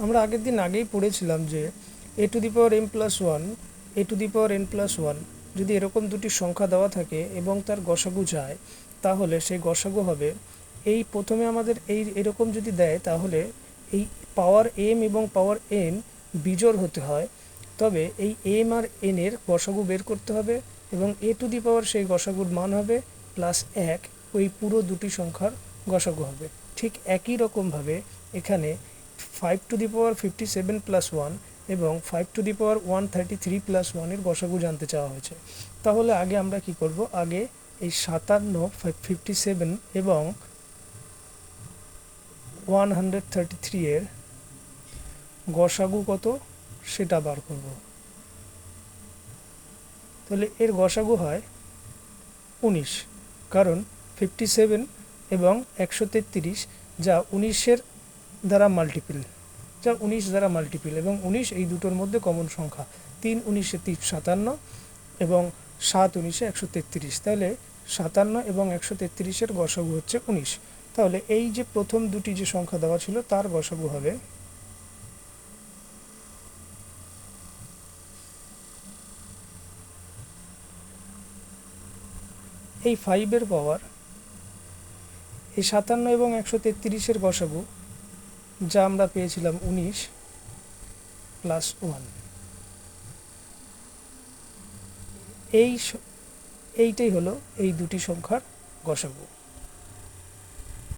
আমরা আগেই পড়েছিলাম যে a to the power m plus one a to the power n plus one যদি এরকম দুটি সংখ্যা দেওয়া থাকে এবং তার গসাগু যায়, তাহলে সেই গসাগু হবে এই প্রথমে আমাদের এরকম যদি দেয় তাহলে এই পাওয়ার m এবং পাওয়ার n বিজোড় হতে হয়, তবে এই m আর n এর গসাগু বের করতে হবে এবং a টু দি পাওয়ার সেই গসাগুর মান হবে প্লাস 1, ওই পুরো দুটি সংখ্যার গসাগু হবে। ঠিক একই রকমভাবে এখানে 5 to the power 57 plus one এবং 5 টু দি পাওয়ার 133 প্লাস ওয়ানের গসাগু জানতে চাওয়া হয়েছে। তাহলে আগে আমরা কি করব, আগে এই 57, 57 এবং 133 এর গসাগু কত সেটা বার করব। তাহলে এর গসাগু হয় 19, কারণ 57 এবং 133 যা 19 দ্বারা মাল্টিপল এবং 19 এই দুটোর মধ্যে কমন সংখ্যা। 3 19 57 এবং 7 19 133, তাহলে 57 এবং 133 গসাগু হচ্ছে 19। তাহলে এই যে প্রথম দুটি যে সংখ্যা দেওয়া ছিল তার গসাগু হবে এই 5 পাওয়ার এই 57 এবং 133 গসাগু যা আমরা পেয়েছিলাম 19 প্লাস 1, এইটাই হলো এই দুটি সংখ্যার গসাগু।